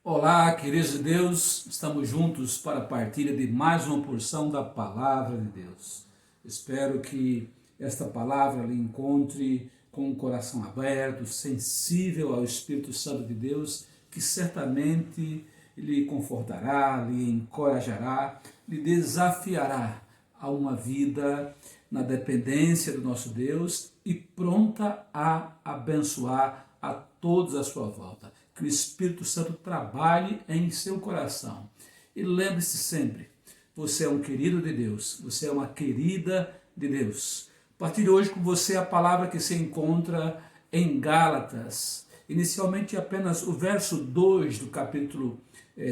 Olá, queridos de Deus, estamos juntos para a partilha de mais uma porção da Palavra de Deus. Espero que esta palavra lhe encontre com o coração aberto, sensível ao Espírito Santo de Deus, que certamente lhe confortará, lhe encorajará, lhe desafiará a uma vida na dependência do nosso Deus e pronta a abençoar a todos à sua volta. Que o Espírito Santo trabalhe em seu coração. E lembre-se sempre, você é um querido de Deus, você é uma querida de Deus. Partilho hoje com você a palavra que se encontra em Gálatas, inicialmente apenas o verso 2 do capítulo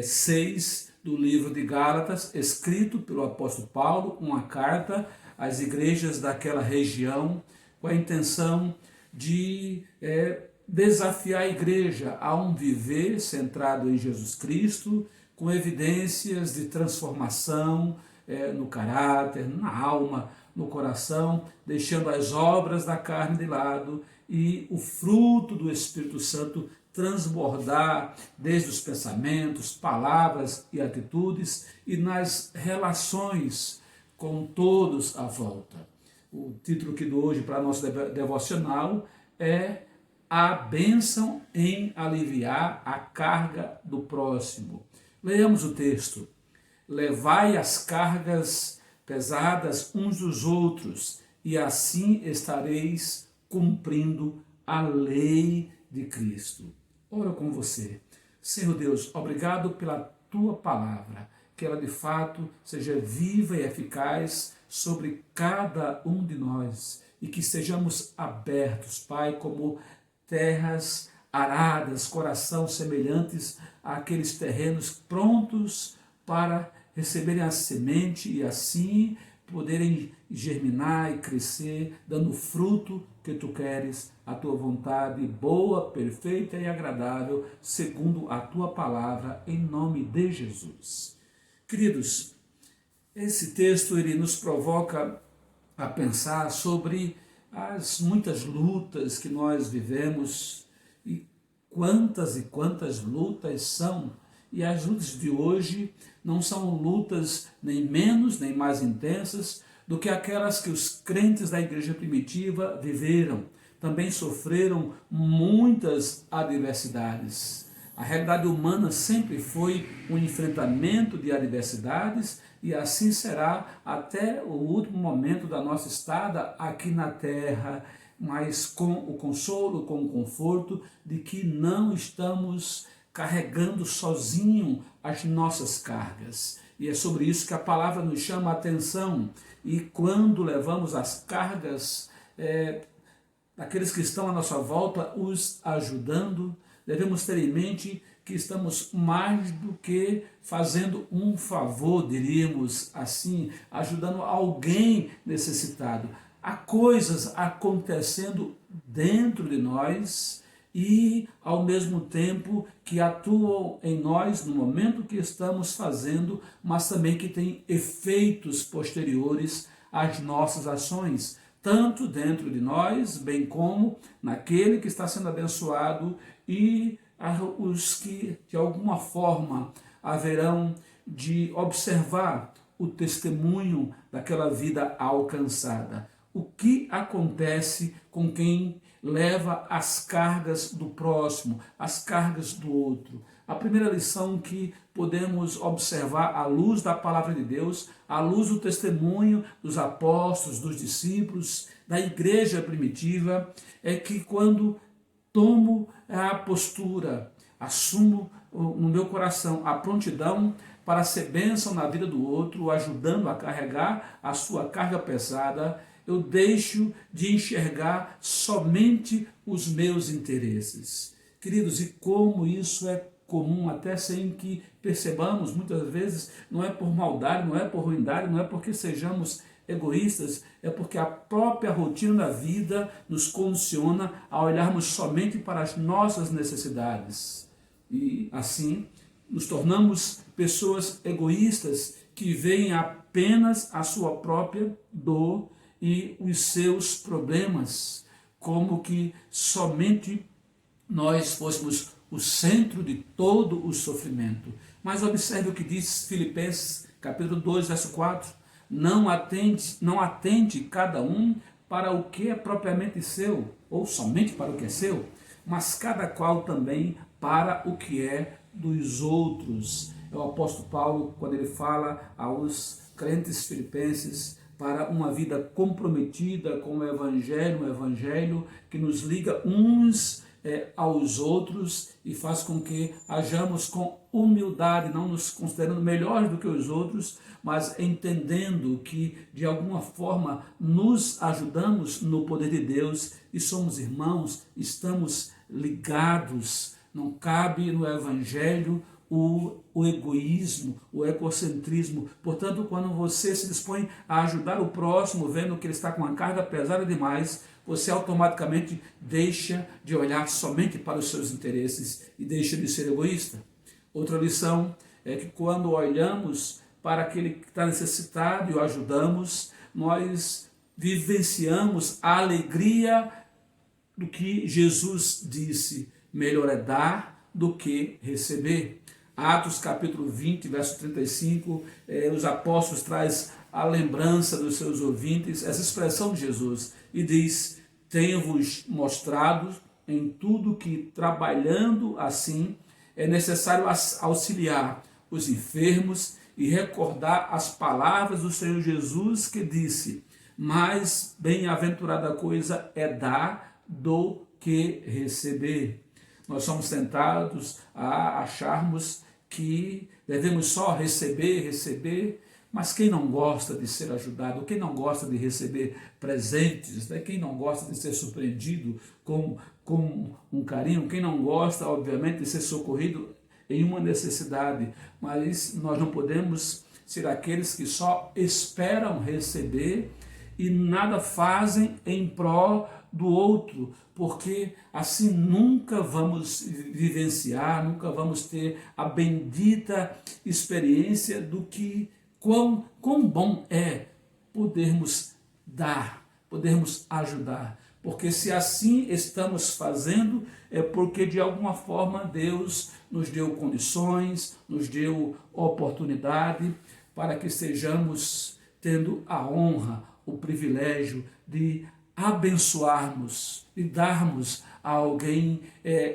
6 do livro de Gálatas, escrito pelo apóstolo Paulo, uma carta às igrejas daquela região, com a intenção de desafiar a igreja a um viver centrado em Jesus Cristo, com evidências de transformação no caráter, na alma, no coração, deixando as obras da carne de lado e o fruto do Espírito Santo transbordar desde os pensamentos, palavras e atitudes e nas relações com todos à volta. O título que dou hoje para nosso devocional é a bênção em aliviar a carga do próximo. Leamos o texto. Levai as cargas pesadas uns dos outros, e assim estareis cumprindo a lei de Cristo. Oro com você. Senhor Deus, obrigado pela tua palavra, que ela de fato seja viva e eficaz sobre cada um de nós, e que sejamos abertos, Pai, como terras aradas, coração semelhantes àqueles terrenos prontos para receberem a semente e assim poderem germinar e crescer, dando fruto que tu queres, a tua vontade boa, perfeita e agradável, segundo a tua palavra, em nome de Jesus. Queridos, esse texto ele nos provoca a pensar sobre as muitas lutas que nós vivemos e quantas lutas são. E as lutas de hoje não são lutas nem menos nem mais intensas do que aquelas que os crentes da igreja primitiva viveram. Também sofreram muitas adversidades. A realidade humana sempre foi um enfrentamento de adversidades e assim será até o último momento da nossa estada aqui na terra, mas com o consolo, com o conforto de que não estamos carregando sozinho as nossas cargas. E é sobre isso que a palavra nos chama a atenção. E quando levamos as cargas daqueles que estão à nossa volta, os ajudando, devemos ter em mente que estamos mais do que fazendo um favor, diríamos assim, ajudando alguém necessitado. Há coisas acontecendo dentro de nós e, ao mesmo tempo, que atuam em nós no momento que estamos fazendo, mas também que têm efeitos posteriores às nossas ações, tanto dentro de nós, bem como naquele que está sendo abençoado e os que, de alguma forma, haverão de observar o testemunho daquela vida alcançada. O que acontece com quem leva as cargas do próximo, as cargas do outro? A primeira lição que podemos observar à luz da palavra de Deus, à luz do testemunho dos apóstolos, dos discípulos, da igreja primitiva, é que quando tomo a postura, assumo no meu coração a prontidão para ser bênção na vida do outro, ajudando a carregar a sua carga pesada, eu deixo de enxergar somente os meus interesses. Queridos, e como isso é comum, até sem que percebamos, muitas vezes, não é por maldade, não é por ruindade, não é porque sejamos egoístas, é porque a própria rotina da vida nos condiciona a olharmos somente para as nossas necessidades. E assim nos tornamos pessoas egoístas que veem apenas a sua própria dor e os seus problemas, como que somente nós fôssemos o centro de todo o sofrimento. Mas observe o que diz Filipenses, capítulo 2, verso 4. Não atente cada um para o que é propriamente seu, ou somente para o que é seu, mas cada qual também para o que é dos outros. É o apóstolo Paulo, quando ele fala aos crentes filipenses para uma vida comprometida com o Evangelho, um Evangelho que nos liga uns aos outros e faz com que hajamos com humildade, não nos considerando melhores do que os outros, mas entendendo que de alguma forma nos ajudamos no poder de Deus e somos irmãos, estamos ligados. Não cabe no Evangelho o egoísmo, o egocentrismo. Portanto, quando você se dispõe a ajudar o próximo, vendo que ele está com uma carga pesada demais, você automaticamente deixa de olhar somente para os seus interesses e deixa de ser egoísta. Outra lição é que quando olhamos para aquele que está necessitado e o ajudamos, nós vivenciamos a alegria do que Jesus disse: melhor é dar do que receber. Atos capítulo 20, verso 35, os apóstolos trazem a lembrança dos seus ouvintes, essa expressão de Jesus, e diz: tenho-vos mostrado em tudo que, trabalhando assim, é necessário auxiliar os enfermos e recordar as palavras do Senhor Jesus, que disse: mais bem-aventurada coisa é dar do que receber. Nós somos tentados a acharmos que devemos só receber, mas quem não gosta de ser ajudado, quem não gosta de receber presentes, né? Quem não gosta de ser surpreendido com um carinho, quem não gosta, obviamente, de ser socorrido em uma necessidade, mas nós não podemos ser aqueles que só esperam receber e nada fazem em prol do outro, porque assim nunca vamos vivenciar, nunca vamos ter a bendita experiência do que quão bom é podermos dar, podermos ajudar. Porque se assim estamos fazendo, é porque de alguma forma Deus nos deu condições, nos deu oportunidade para que estejamos tendo a honra, o privilégio de abençoarmos e darmos a alguém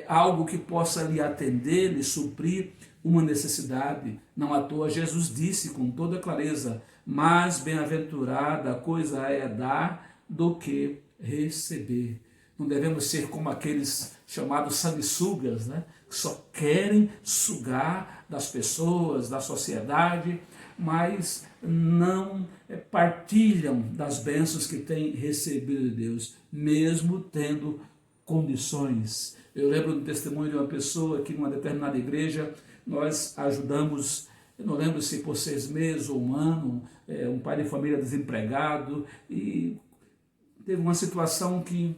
algo que possa lhe atender, lhe suprir uma necessidade. Não à toa Jesus disse com toda clareza: mais bem-aventurada coisa é dar do que receber. Não devemos ser como aqueles chamados sanguessugas, né? Que só querem sugar das pessoas, da sociedade, mas não partilham das bênçãos que têm recebido de Deus, mesmo tendo condições. Eu lembro do testemunho de uma pessoa que numa determinada igreja nós ajudamos, eu não lembro se por 6 meses ou um ano, um pai de família desempregado, e teve uma situação que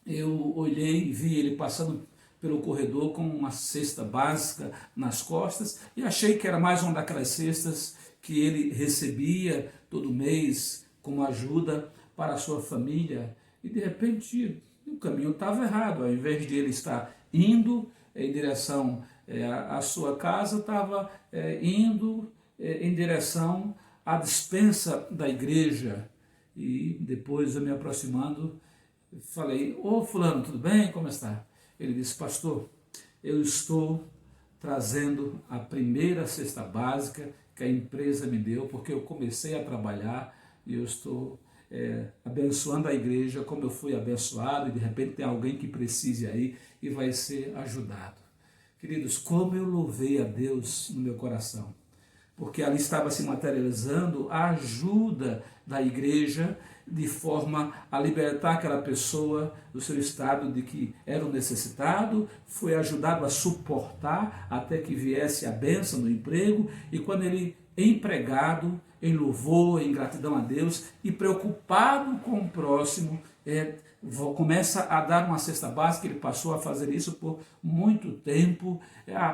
eu olhei e vi ele passando pelo corredor com uma cesta básica nas costas e achei que era mais uma daquelas cestas que ele recebia todo mês como ajuda para a sua família. E de repente o caminho estava errado. Ao invés de ele estar indo em direção à sua casa, estava indo em direção à despensa da igreja. E depois eu me aproximando, falei: ô fulano, tudo bem? Como está? Ele disse: pastor, eu estou trazendo a primeira cesta básica que a empresa me deu, porque eu comecei a trabalhar e eu estou abençoando a igreja como eu fui abençoado, e de repente tem alguém que precise aí e vai ser ajudado. Queridos, como eu louvei a Deus no meu coração, porque ali estava se materializando a ajuda da igreja de forma a libertar aquela pessoa do seu estado de que era um necessitado, foi ajudado a suportar até que viesse a bênção no emprego, e quando ele, empregado, em louvor, em gratidão a Deus e preocupado com o próximo, começa a dar uma cesta básica. Ele passou a fazer isso por muito tempo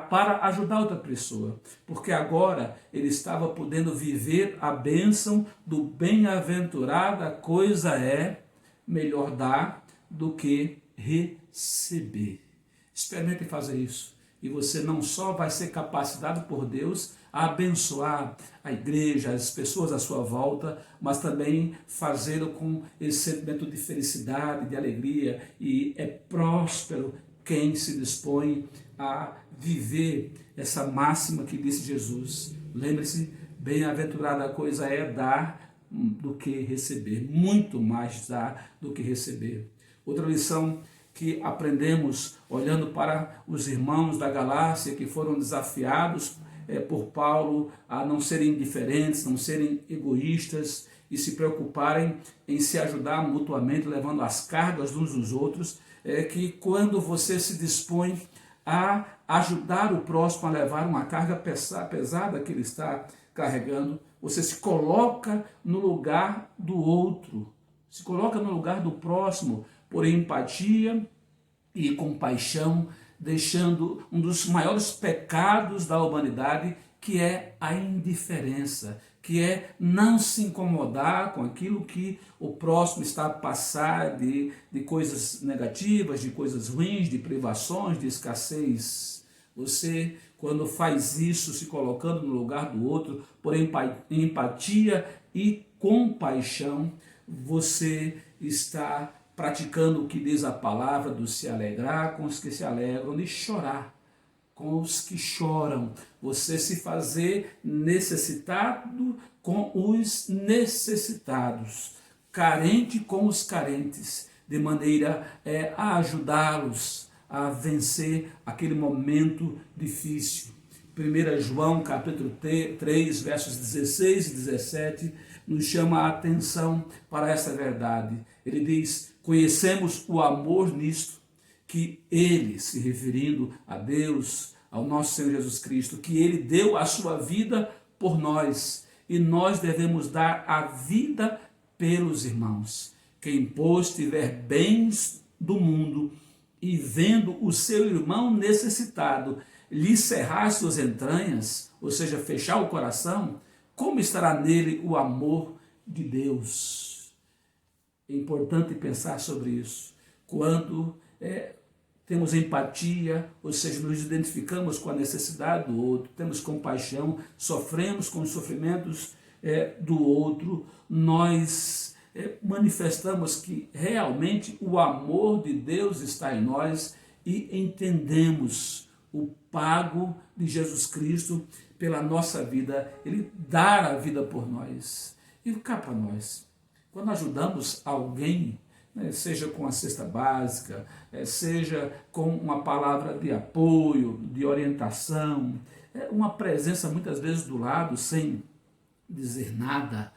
para ajudar outra pessoa, porque agora ele estava podendo viver a bênção do bem-aventurada coisa é melhor dar do que receber. Experimente fazer isso. E você não só vai ser capacitado por Deus a abençoar a igreja, as pessoas à sua volta, mas também fazê-lo com esse sentimento de felicidade, de alegria, e é próspero quem se dispõe a viver essa máxima que disse Jesus. Lembre-se, bem-aventurada coisa é dar do que receber, muito mais dar do que receber. Outra lição que aprendemos olhando para os irmãos da Galácia que foram desafiados por Paulo a não serem indiferentes, não serem egoístas e se preocuparem em se ajudar mutuamente, levando as cargas uns dos outros, é que quando você se dispõe a ajudar o próximo a levar uma carga pesada que ele está carregando, você se coloca no lugar do outro, se coloca no lugar do próximo, por empatia e compaixão, deixando um dos maiores pecados da humanidade, que é a indiferença, que é não se incomodar com aquilo que o próximo está a passar de coisas negativas, de coisas ruins, de privações, de escassez. Você, quando faz isso, se colocando no lugar do outro, por empatia e compaixão, você está praticando o que diz a palavra do se alegrar com os que se alegram, de chorar com os que choram. Você se fazer necessitado com os necessitados, carente com os carentes, de maneira a ajudá-los a vencer aquele momento difícil. 1 João capítulo 3, versos 16 e 17, nos chama a atenção para essa verdade. Ele diz: conhecemos o amor nisto, que ele, se referindo a Deus, ao nosso Senhor Jesus Cristo, que ele deu a sua vida por nós, e nós devemos dar a vida pelos irmãos. Quem, pois, tiver bens do mundo e vendo o seu irmão necessitado, lhe cerrar suas entranhas, ou seja, fechar o coração, como estará nele o amor de Deus? É importante pensar sobre isso. Quando temos empatia, ou seja, nos identificamos com a necessidade do outro, temos compaixão, sofremos com os sofrimentos do outro, nós manifestamos que realmente o amor de Deus está em nós e entendemos o pago de Jesus Cristo pela nossa vida, ele dar a vida por nós. E cá para nós, quando ajudamos alguém, seja com a cesta básica, seja com uma palavra de apoio, de orientação, uma presença muitas vezes do lado sem dizer nada,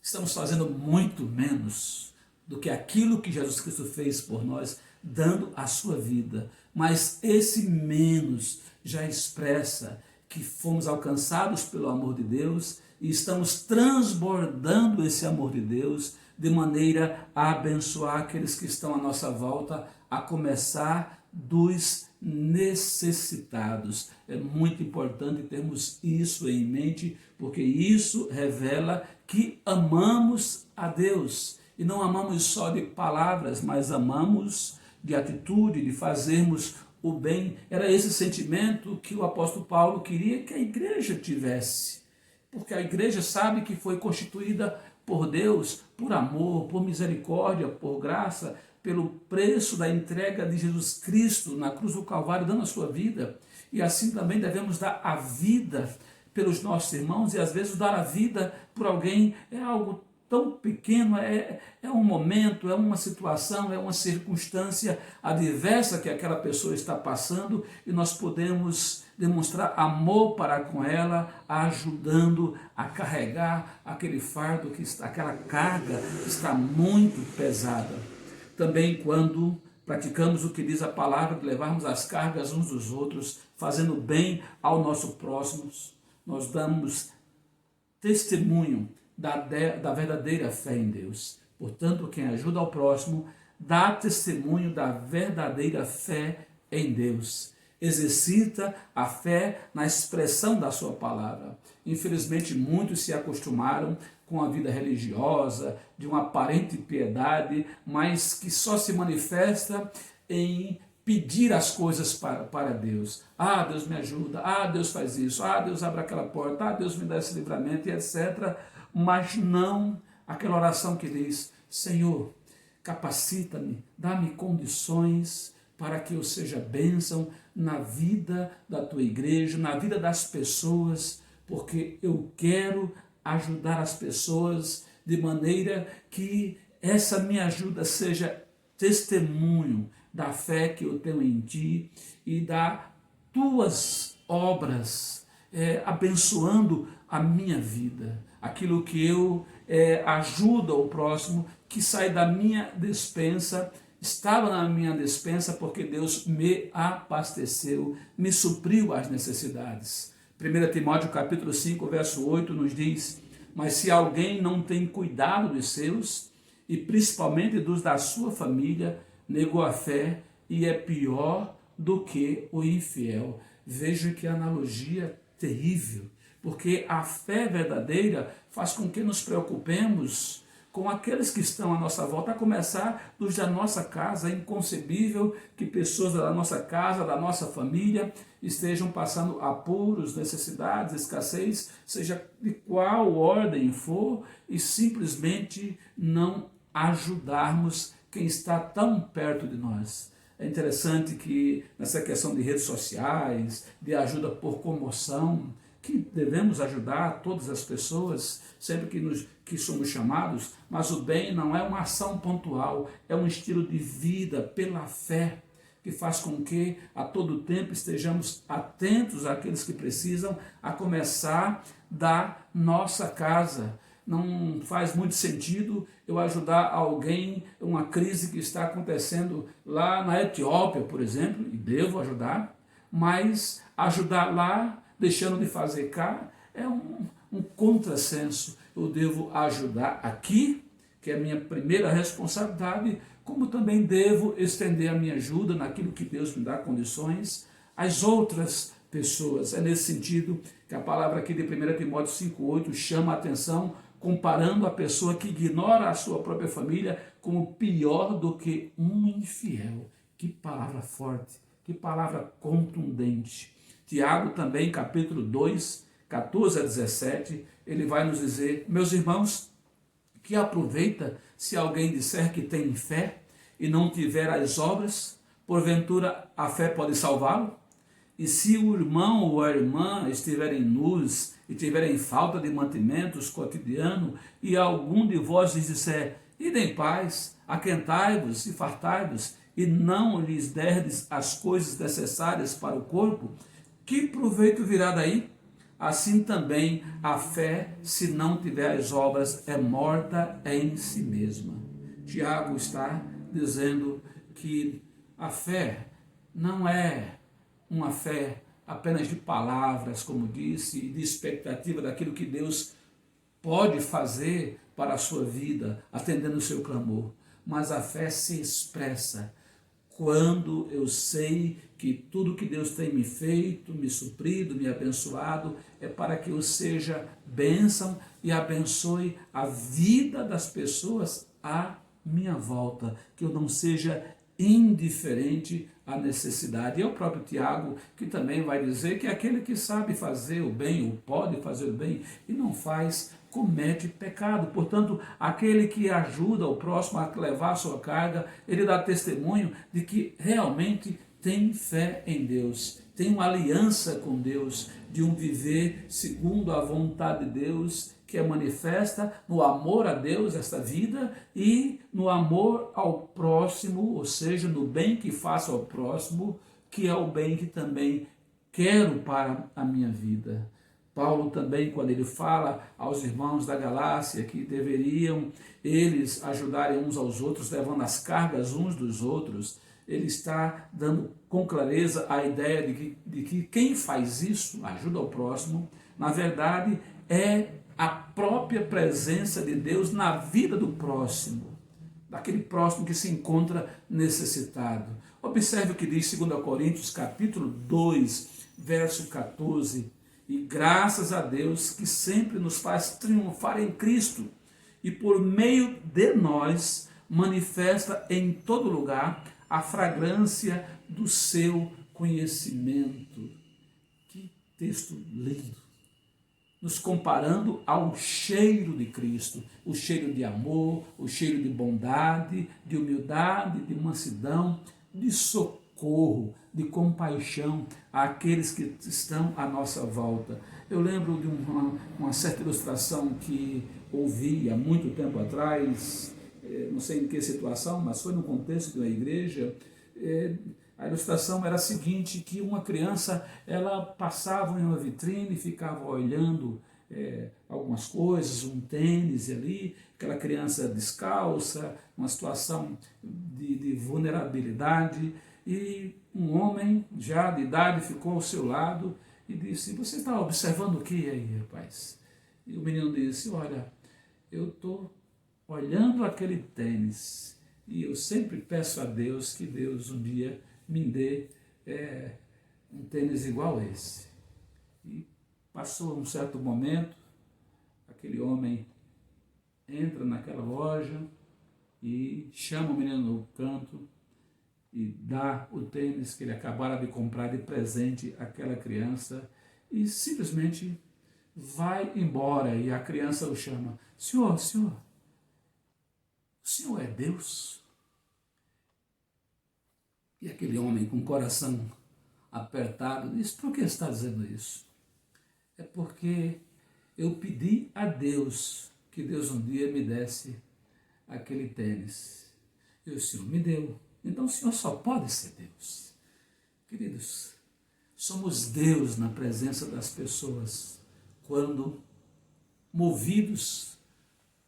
estamos fazendo muito menos do que aquilo que Jesus Cristo fez por nós, dando a sua vida. Mas esse menos já expressa que fomos alcançados pelo amor de Deus e estamos transbordando esse amor de Deus de maneira a abençoar aqueles que estão à nossa volta, a começar dos necessitados. É muito importante termos isso em mente, porque isso revela que amamos a Deus. E não amamos só de palavras, mas amamos de atitude, de fazermos o bem. Era esse sentimento que o apóstolo Paulo queria que a igreja tivesse. Porque a igreja sabe que foi constituída por Deus, por amor, por misericórdia, por graça, pelo preço da entrega de Jesus Cristo na cruz do Calvário, dando a sua vida. E assim também devemos dar a vida pelos nossos irmãos, e às vezes dar a vida por alguém é algo tão pequeno, é um momento, é uma situação, é uma circunstância adversa que aquela pessoa está passando, e nós podemos demonstrar amor para com ela, ajudando a carregar aquele fardo, aquela carga que está muito pesada. Também quando praticamos o que diz a palavra, de levarmos as cargas uns dos outros, fazendo bem ao nosso próximo, nós damos testemunho da verdadeira fé em Deus. Portanto, quem ajuda ao próximo dá testemunho da verdadeira fé em Deus. Exercita a fé na expressão da sua palavra. Infelizmente, muitos se acostumaram com a vida religiosa, de uma aparente piedade, mas que só se manifesta em pedir as coisas para Deus. Ah, Deus me ajuda, ah, Deus faz isso, ah, Deus abre aquela porta, ah, Deus me dá esse livramento e etc. Mas não aquela oração que diz: Senhor, capacita-me, dá-me condições para que eu seja bênção na vida da tua igreja, na vida das pessoas, porque eu quero ajudar as pessoas de maneira que essa minha ajuda seja testemunho da fé que eu tenho em ti e das tuas obras, abençoando a minha vida. Aquilo que eu ajudo ao próximo, que sai da minha despensa, estava na minha despensa porque Deus me abasteceu, me supriu as necessidades. 1 Timóteo capítulo 5, verso 8 nos diz: mas se alguém não tem cuidado dos seus, e principalmente dos da sua família, negou a fé e é pior do que o infiel. Veja que analogia terrível, porque a fé verdadeira faz com que nos preocupemos com aqueles que estão à nossa volta, a começar dos da nossa casa. É inconcebível que pessoas da nossa casa, da nossa família, estejam passando apuros, necessidades, escassez, seja de qual ordem for, e simplesmente não ajudarmos quem está tão perto de nós. É interessante que nessa questão de redes sociais, de ajuda por comoção, que devemos ajudar todas as pessoas, sempre que somos chamados, mas o bem não é uma ação pontual, é um estilo de vida pela fé, que faz com que a todo tempo estejamos atentos àqueles que precisam, a começar da nossa casa. Não faz muito sentido eu ajudar alguém, uma crise que está acontecendo lá na Etiópia, por exemplo, e devo ajudar, mas ajudar lá, deixando de fazer cá, é um contrassenso. Eu devo ajudar aqui, que é a minha primeira responsabilidade, como também devo estender a minha ajuda naquilo que Deus me dá condições às outras pessoas. É nesse sentido que a palavra aqui de 1 Timóteo 5,8 chama a atenção, comparando a pessoa que ignora a sua própria família como pior do que um infiel. Que palavra forte, que palavra contundente. Tiago também, capítulo 2, 14 a 17, ele vai nos dizer: meus irmãos, que aproveita se alguém disser que tem fé e não tiver as obras? Porventura a fé pode salvá-lo? E se o irmão ou a irmã estiverem nus e tiverem falta de mantimentos cotidiano, e algum de vós lhes disser: ide em paz, aquentai-vos e fartai-vos, e não lhes derdes as coisas necessárias para o corpo, que proveito virá daí? Assim também a fé, se não tiver as obras, é morta em si mesma. Tiago está dizendo que a fé não é uma fé apenas de palavras, como disse, de expectativa daquilo que Deus pode fazer para a sua vida, atendendo o seu clamor. Mas a fé se expressa quando eu sei que tudo que Deus tem me feito, me suprido, me abençoado, é para que eu seja bênção e abençoe a vida das pessoas à minha volta, que eu não seja indiferente à necessidade. E é o próprio Tiago que também vai dizer que aquele que sabe fazer o bem, ou pode fazer o bem, e não faz, comete pecado. Portanto, aquele que ajuda o próximo a levar a sua carga, ele dá testemunho de que realmente tem fé em Deus, tem uma aliança com Deus, de um viver segundo a vontade de Deus, que é manifesta no amor a Deus, esta vida, e no amor ao próximo, ou seja, no bem que faço ao próximo, que é o bem que também quero para a minha vida. Paulo também, quando ele fala aos irmãos da Galácia que deveriam eles ajudarem uns aos outros, levando as cargas uns dos outros, ele está dando com clareza a ideia de que quem faz isso, ajuda ao próximo, na verdade é a própria presença de Deus na vida do próximo, daquele próximo que se encontra necessitado. Observe o que diz 2 Coríntios capítulo 2, verso 14, e graças a Deus que sempre nos faz triunfar em Cristo, e por meio de nós manifesta em todo lugar a fragrância do seu conhecimento. Que texto lindo! Nos comparando ao cheiro de Cristo, o cheiro de amor, o cheiro de bondade, de humildade, de mansidão, de socorro, de compaixão àqueles que estão à nossa volta. Eu lembro de uma certa ilustração que ouvi há muito tempo atrás, não sei em que situação, mas foi no contexto de uma igreja. A ilustração era a seguinte, que uma criança, ela passava em uma vitrine e ficava olhando algumas coisas, um tênis ali, aquela criança descalça, uma situação de vulnerabilidade, e um homem já de idade ficou ao seu lado e disse: você está observando o que aí, rapaz? E o menino disse: olha, eu estou olhando aquele tênis e eu sempre peço a Deus que Deus um dia me dê um tênis igual a esse. E passou um certo momento, aquele homem entra naquela loja e chama o menino no canto e dá o tênis que ele acabara de comprar de presente àquela criança e simplesmente vai embora. E a criança o chama: senhor, o senhor é Deus? E aquele homem com o coração apertado disse: por que está dizendo isso? É porque eu pedi a Deus que Deus um dia me desse aquele tênis. E o Senhor me deu. Então o Senhor só pode ser Deus. Queridos, somos Deus na presença das pessoas quando, movidos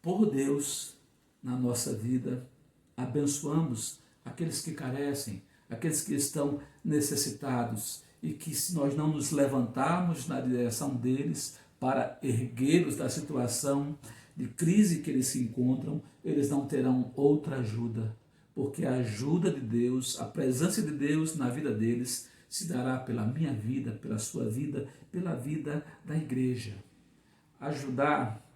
por Deus na nossa vida, abençoamos aqueles que carecem, aqueles que estão necessitados, e que se nós não nos levantarmos na direção deles para erguê-los da situação de crise que eles se encontram, eles não terão outra ajuda, porque a ajuda de Deus, a presença de Deus na vida deles se dará pela minha vida, pela sua vida, pela vida da igreja. Ajudar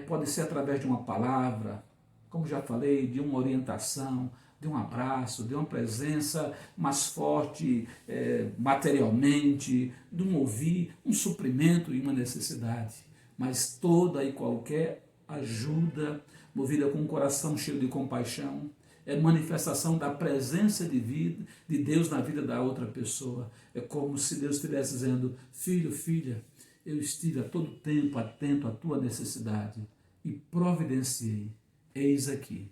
pode ser através de uma palavra, como já falei, de uma orientação, de um abraço, de uma presença mais forte materialmente, de um ouvir, um suprimento e uma necessidade. Mas toda e qualquer ajuda, movida com um coração cheio de compaixão, é manifestação da presença de Deus na vida da outra pessoa. É como se Deus estivesse dizendo: filho, filha, eu estive a todo tempo atento à tua necessidade e providenciei. Eis aqui,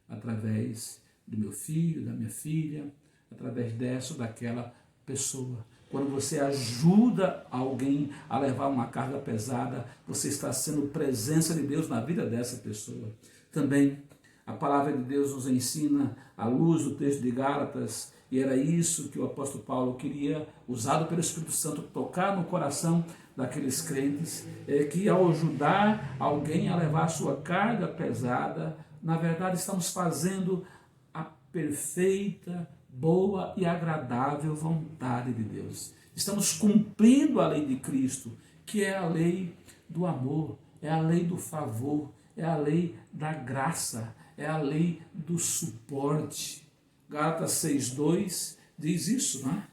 através do meu filho, da minha filha, através dessa ou daquela pessoa. Quando você ajuda alguém a levar uma carga pesada, você está sendo presença de Deus na vida dessa pessoa. Também a palavra de Deus nos ensina, à luz do texto de Gálatas, e era isso que o apóstolo Paulo queria, usado pelo Espírito Santo, tocar no coração daqueles crentes, que ao ajudar alguém a levar a sua carga pesada, na verdade estamos fazendo a perfeita, boa e agradável vontade de Deus. Estamos cumprindo a lei de Cristo, que é a lei do amor, é a lei do favor, é a lei da graça, é a lei do suporte. Gálatas 6,2 diz isso, não é?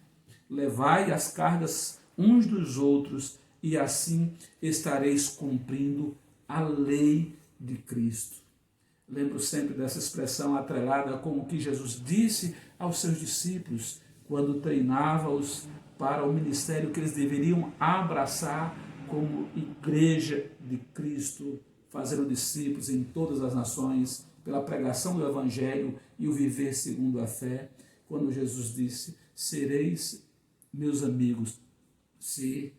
Levai as cargas uns dos outros e assim estareis cumprindo a lei de Cristo. Lembro sempre dessa expressão atrelada com o que Jesus disse aos seus discípulos quando treinava-os para o ministério que eles deveriam abraçar como igreja de Cristo, fazendo discípulos em todas as nações, pela pregação do Evangelho e o viver segundo a fé, quando Jesus disse: sereis meus amigos se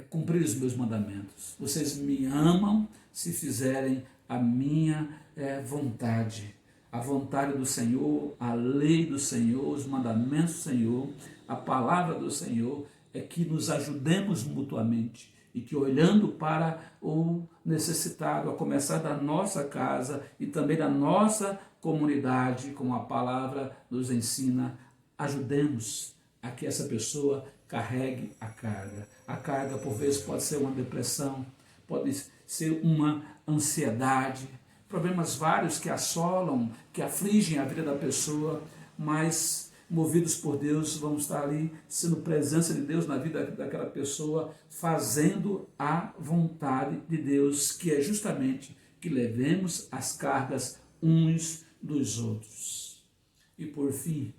cumprir os meus mandamentos. Vocês me amam se fizerem a minha vontade. A vontade do Senhor, a lei do Senhor, os mandamentos do Senhor, a palavra do Senhor é que nos ajudemos mutuamente e que, olhando para o necessitado, a começar da nossa casa e também da nossa comunidade, como a palavra nos ensina, ajudemos a que essa pessoa carregue a carga. A carga, por vezes, pode ser uma depressão, pode ser uma ansiedade, problemas vários que assolam, que afligem a vida da pessoa, mas movidos por Deus, vamos estar ali sendo presença de Deus na vida daquela pessoa, fazendo a vontade de Deus, que é justamente que levemos as cargas uns dos outros. E por fim,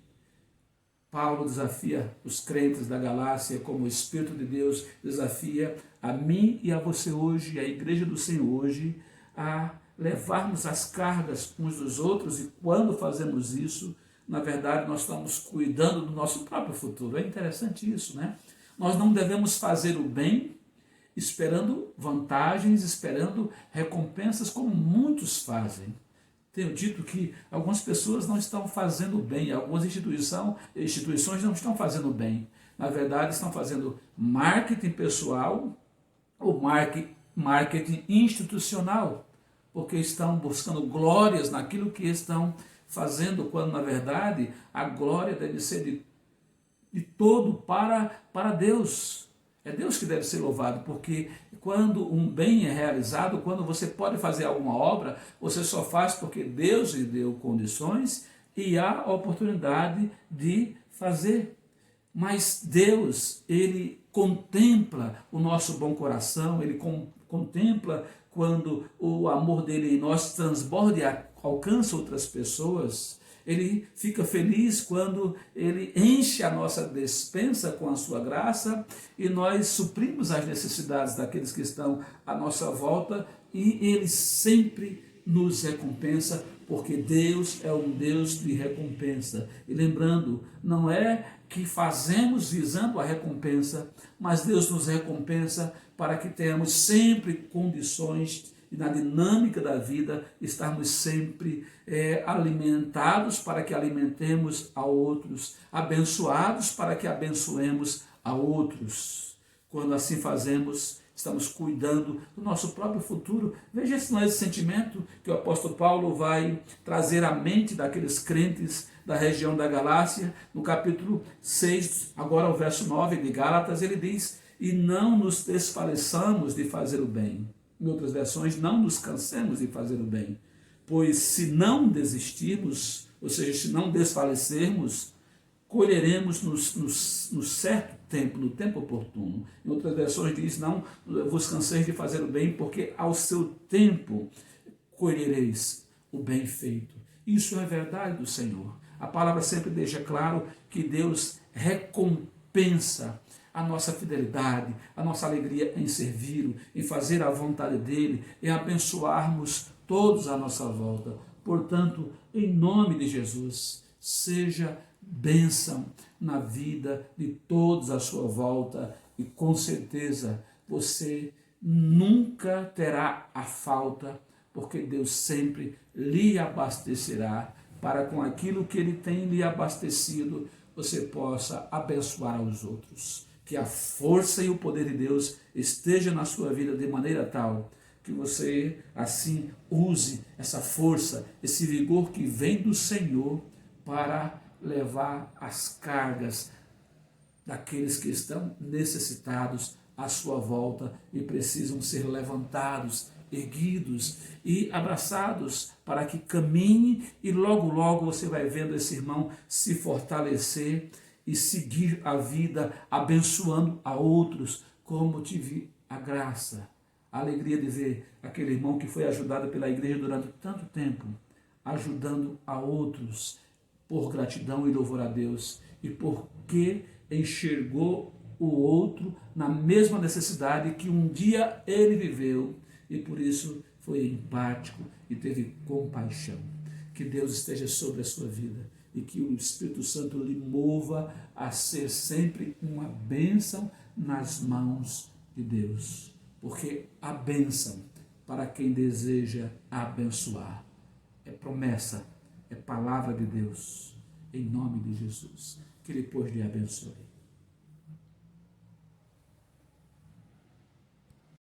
Paulo desafia os crentes da Galácia, como o Espírito de Deus desafia a mim e a você hoje, a Igreja do Senhor hoje, a levarmos as cargas uns dos outros, e quando fazemos isso, na verdade, nós estamos cuidando do nosso próprio futuro. É interessante isso, né? Nós não devemos fazer o bem esperando vantagens, esperando recompensas, como muitos fazem. Tenho dito que algumas pessoas não estão fazendo bem, algumas instituições não estão fazendo bem. Na verdade, estão fazendo marketing pessoal ou marketing institucional, porque estão buscando glórias naquilo que estão fazendo, quando na verdade a glória deve ser de todo para Deus. É Deus que deve ser louvado, porque quando um bem é realizado, quando você pode fazer alguma obra, você só faz porque Deus lhe deu condições e há oportunidade de fazer. Mas Deus, Ele contempla o nosso bom coração, Ele contempla quando o amor dele em nós transborda e alcança outras pessoas. Ele fica feliz quando Ele enche a nossa despensa com a sua graça e nós suprimos as necessidades daqueles que estão à nossa volta, e Ele sempre nos recompensa, porque Deus é um Deus de recompensa. E lembrando, não é que fazemos visando a recompensa, mas Deus nos recompensa para que tenhamos sempre condições, e na dinâmica da vida, estarmos sempre alimentados para que alimentemos a outros, abençoados para que abençoemos a outros. Quando assim fazemos, estamos cuidando do nosso próprio futuro. Veja se não é esse sentimento que o apóstolo Paulo vai trazer à mente daqueles crentes da região da Galácia. No capítulo 6, agora o verso 9 de Gálatas, ele diz: e não nos desfaleçamos de fazer o bem. Em outras versões, não nos cansemos de fazer o bem, pois se não desistirmos, ou seja, se não desfalecermos, colheremos no certo tempo, no tempo oportuno. Em outras versões diz: não vos canseis de fazer o bem, porque ao seu tempo colhereis o bem feito. Isso é verdade do Senhor. A palavra sempre deixa claro que Deus recompensa a nossa fidelidade, a nossa alegria em servi-lo, em fazer a vontade dele, em abençoarmos todos à nossa volta. Portanto, em nome de Jesus, seja bênção na vida de todos à sua volta, e com certeza você nunca terá a falta, porque Deus sempre lhe abastecerá, para com aquilo que Ele tem lhe abastecido, você possa abençoar aos outros. Que a força e o poder de Deus esteja na sua vida de maneira tal que você assim use essa força, esse vigor que vem do Senhor para levar as cargas daqueles que estão necessitados à sua volta e precisam ser levantados, erguidos e abraçados para que caminhe, e logo logo você vai vendo esse irmão se fortalecer e seguir a vida abençoando a outros, como tive a graça, a alegria de ver aquele irmão que foi ajudado pela igreja durante tanto tempo, ajudando a outros por gratidão e louvor a Deus, e porque enxergou o outro na mesma necessidade que um dia ele viveu, e por isso foi empático e teve compaixão. Que Deus esteja sobre a sua vida e que o Espírito Santo lhe mova a ser sempre uma bênção nas mãos de Deus, porque a bênção para quem deseja abençoar é promessa, é palavra de Deus, em nome de Jesus. Que Ele, pois, lhe abençoe.